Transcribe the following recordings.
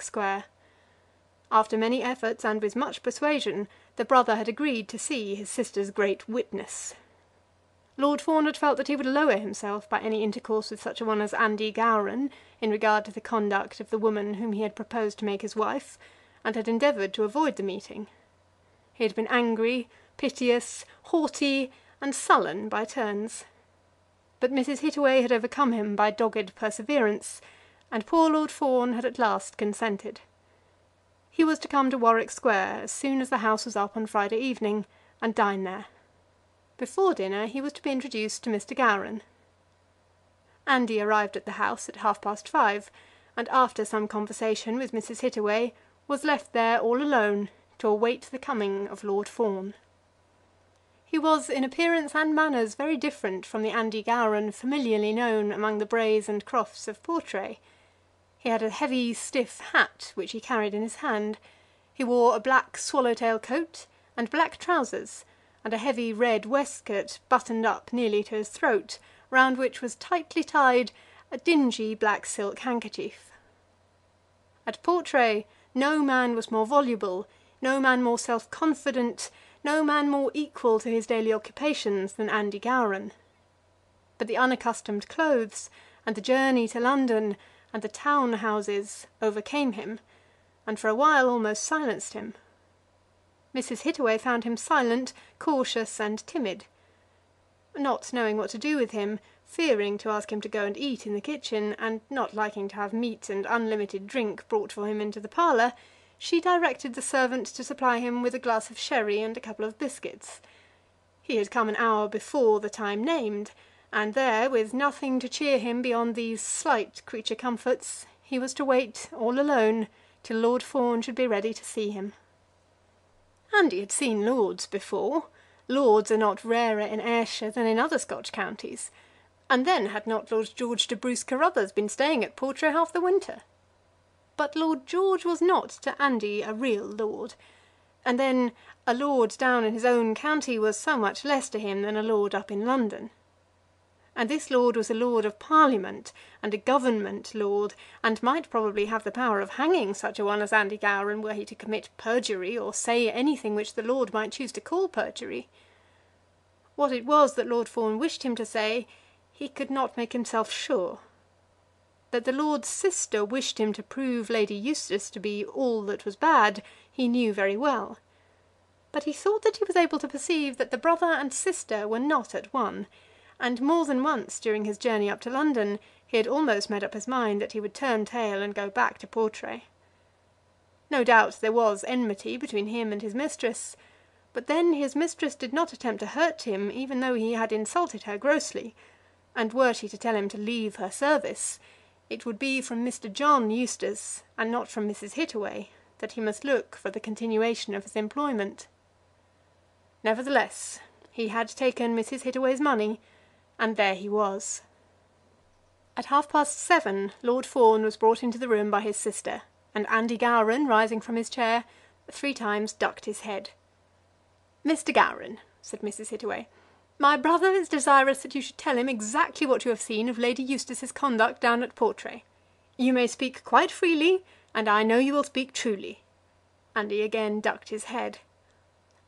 Square. After many efforts and with much persuasion, the brother had agreed to see his sister's great witness. Lord Fawn had felt that he would lower himself by any intercourse with such a one as Andy Gowran in regard to the conduct of the woman whom he had proposed to make his wife, and had endeavoured to avoid the meeting. He had been angry, piteous, haughty, and sullen by turns. But Mrs. Hittaway had overcome him by dogged perseverance, and poor Lord Fawn had at last consented. He was to come to Warwick Square as soon as the House was up on Friday evening, and dine there. Before dinner he was to be introduced to Mr. Gowran. Andy arrived at the house at 5:30, and after some conversation with Mrs. Hittaway was left there all alone to await the coming of Lord Fawn. He was in appearance and manners very different from the Andy Gowran familiarly known among the braes and crofts of Portray. He had a heavy stiff hat which he carried in his hand. He wore a black swallow-tail coat and black trousers, and a heavy red waistcoat buttoned up nearly to his throat, round which was tightly tied a dingy black silk handkerchief. At Portray no man was more voluble, no man more self-confident, no man more equal to his daily occupations than Andy Gowran. But the unaccustomed clothes, and the journey to London, and the town houses overcame him, and for a while almost silenced him. Mrs. Hittaway found him silent, cautious, and timid. Not knowing what to do with him, fearing to ask him to go and eat in the kitchen, and not liking to have meat and unlimited drink brought for him into the parlour, she directed the servant to supply him with a glass of sherry and a couple of biscuits. He had come an hour before the time named, and there, with nothing to cheer him beyond these slight creature comforts, he was to wait all alone till Lord Fawn should be ready to see him. Andy had seen lords before. Lords are not rarer in Ayrshire than in other Scotch counties. And then had not Lord George de Bruce Carruthers been staying at Portray half the winter? But Lord George was not to Andy a real lord. And then a lord down in his own county was so much less to him than a lord up in London. And this lord was a lord of Parliament, and a government lord, and might probably have the power of hanging such a one as Andy Gowran were he to commit perjury, or say anything which the lord might choose to call perjury. What it was that Lord Fawn wished him to say, he could not make himself sure. That the lord's sister wished him to prove Lady Eustace to be all that was bad, he knew very well. But he thought that he was able to perceive that the brother and sister were not at one, and more than once during his journey up to London he had almost made up his mind that he would turn tail and go back to Portray. No doubt there was enmity between him and his mistress, but then his mistress did not attempt to hurt him, even though he had insulted her grossly, and were she to tell him to leave her service, it would be from Mr. John Eustace, and not from Mrs. Hittaway, that he must look for the continuation of his employment. Nevertheless, he had taken Mrs. Hittaway's money, and there he was. At 7:30 Lord Fawn was brought into the room by his sister, and Andy Gowran, rising from his chair, 3 times ducked his head. "Mr. Gowran," said Mrs. Hittaway, "my brother is desirous that you should tell him exactly what you have seen of Lady Eustace's conduct down at Portray. You may speak quite freely, and I know you will speak truly." Andy again ducked his head.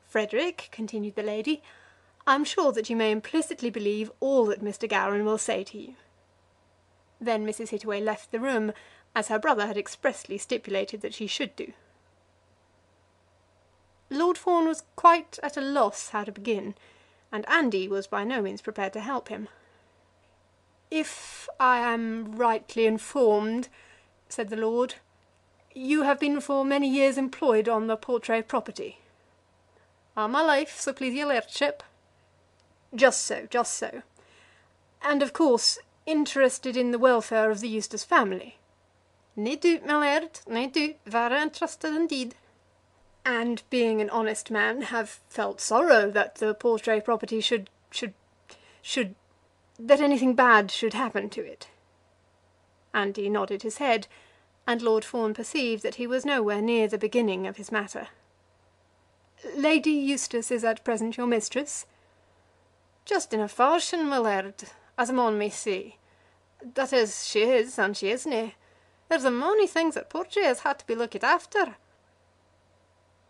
"Frederic," continued the lady, "I am sure that you may implicitly believe all that Mr. Gowran will say to you." Then Mrs. Hittaway left the room, as her brother had expressly stipulated that she should do. Lord Fawn was quite at a loss how to begin, and Andy was by no means prepared to help him. "If I am rightly informed," said the lord, "you have been for many years employed on the Portray property?" "All my life, so please your lordship." "Just so, just so. And of course interested in the welfare of the Eustace family?" "Nae doot, my laird, nae doot, very interested indeed." "And being an honest man, have felt sorrow that the Portray property should that anything bad should happen to it?" Andy nodded his head, and Lord Fawn perceived that he was nowhere near the beginning of his matter. "Lady Eustace is at present your mistress?" "Just in a fashion, my laird, as a mon may say. That is, she is, and she isna. There's a mony things at Portray as had to be looked after."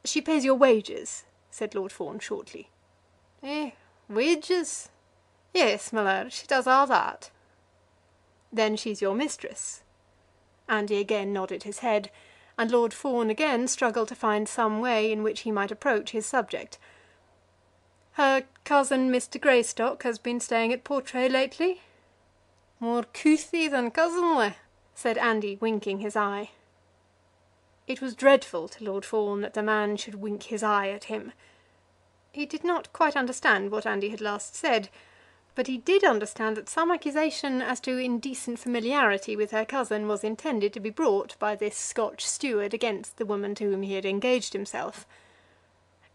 "She pays your wages," said Lord Fawn shortly. "Eh, wages? Yes, my lord, she does all that." "Then she's your mistress?" Andy again nodded his head, and Lord Fawn again struggled to find some way in which he might approach his subject. "Her cousin, Mr. Greystock, has been staying at Portray lately?" "More couthy than cousinly," said Andy, winking his eye. It was dreadful to Lord Fawn that the man should wink his eye at him. He did not quite understand what Andy had last said, but he did understand that some accusation as to indecent familiarity with her cousin was intended to be brought by this Scotch steward against the woman to whom he had engaged himself.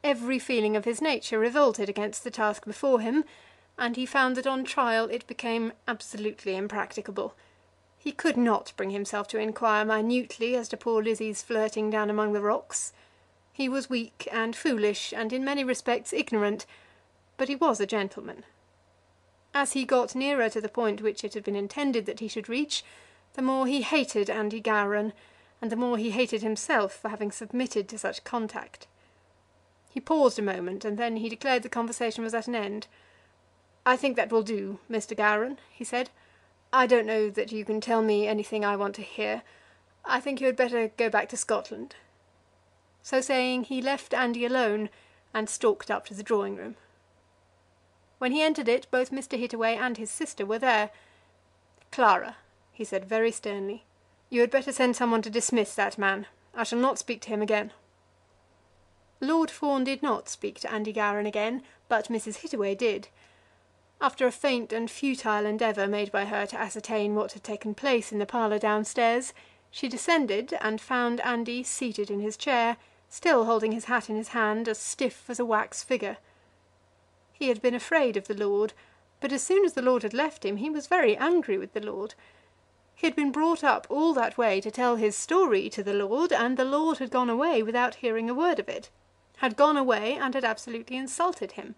Every feeling of his nature revolted against the task before him, and he found that on trial it became absolutely impracticable. He could not bring himself to inquire minutely as to poor Lizzie's flirting down among the rocks. He was weak and foolish, and in many respects ignorant, but he was a gentleman. As he got nearer to the point which it had been intended that he should reach, the more he hated Andy Gowran, and the more he hated himself for having submitted to such contact. He paused a moment, and then he declared the conversation was at an end. "I think that will do, Mr. Gowran," he said. "I don't know that you can tell me anything I want to hear. I think you had better go back to Scotland." So saying, he left Andy alone, and stalked up to the drawing room. When he entered it, both Mr. Hittaway and his sister were there. "Clara," he said very sternly, "you had better send some one to dismiss that man. I shall not speak to him again." Lord Fawn did not speak to Andy Gowran again, but Mrs. Hittaway did. After a faint and futile endeavour made by her to ascertain what had taken place in the parlour downstairs, she descended and found Andy seated in his chair, still holding his hat in his hand, as stiff as a wax figure. He had been afraid of the lord, but as soon as the lord had left him, he was very angry with the lord. He had been brought up all that way to tell his story to the lord, and the lord had gone away without hearing a word of it, had gone away and had absolutely insulted him,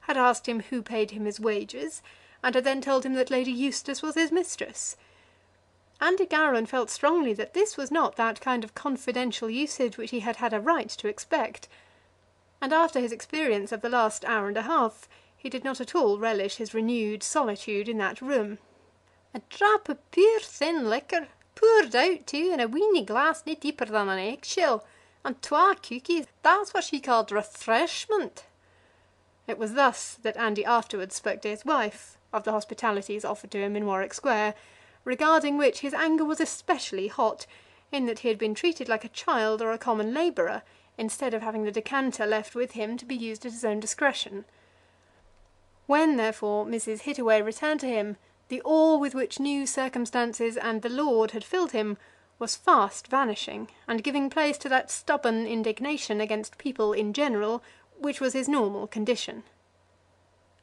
had asked him who paid him his wages, and had then told him that Lady Eustace was his mistress. Andy Gowran felt strongly that this was not that kind of confidential usage which he had had a right to expect, and after his experience of the last hour and a half, he did not at all relish his renewed solitude in that room. "A drap of pure thin liquor, poured out too, in a weeny glass nae deeper than an eggshell, and twa cookies, that's what she called refreshment." It was thus that Andy afterwards spoke to his wife of the hospitalities offered to him in Warwick Square, regarding which his anger was especially hot, in that he had been treated like a child or a common labourer, instead of having the decanter left with him to be used at his own discretion. When, therefore, Mrs. Hittaway returned to him, the awe with which new circumstances and the lord had filled him was fast vanishing, and giving place to that stubborn indignation against people in general, which was his normal condition.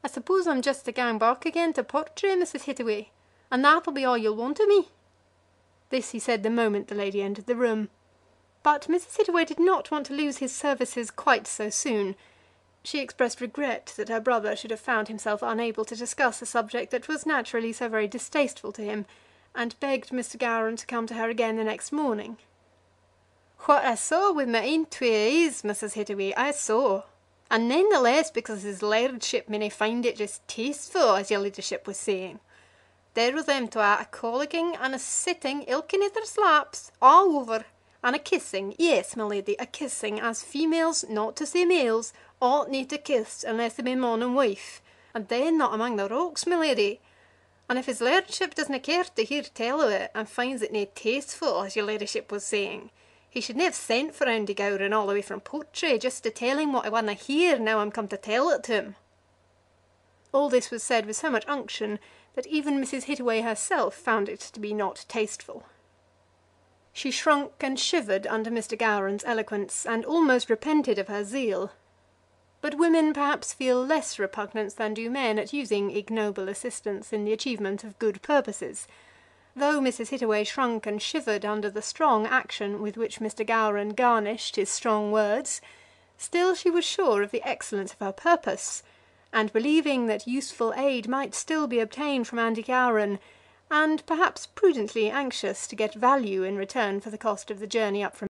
"I suppose I'm just to gang back again to Portray, Mrs. Hittaway, and that'll be all you'll want of me." This he said the moment the lady entered the room. But Mrs. Hittaway did not want to lose his services quite so soon. She expressed regret that her brother should have found himself unable to discuss a subject that was naturally so very distasteful to him, and begged Mr. Gowran to come to her again the next morning. "What I saw with my ain twa eyes, Mrs. Hittaway, I saw, and none the less because his lairdship minna find it just tasteful, as your ladyship was saying. There was them twa a colloguing and a sitting ilking at their slaps, all over, and a kissing, yes, my lady, a kissing, as females, not to say males, ought nae to kiss unless they be man and wife, and then not among the rocks, my lady. And if his lairdship doesna care to hear tell of it, and finds it nae tasteful, as your ladyship was saying, he should nae have sent for Andy Gowran all the way from Portray, just to tell him what I wanna hear now I'm come to tell it to him." All this was said with so much unction that even Mrs. Hittaway herself found it to be not tasteful. She shrunk and shivered under Mr. Gowran's eloquence, and almost repented of her zeal. But women perhaps feel less repugnance than do men at using ignoble assistance in the achievement of good purposes. Though Mrs. Hittaway shrunk and shivered under the strong action with which Mr. Gowran garnished his strong words, still she was sure of the excellence of her purpose, and believing that useful aid might still be obtained from Andy Gowran, and perhaps prudently anxious to get value in return for the cost of the journey up from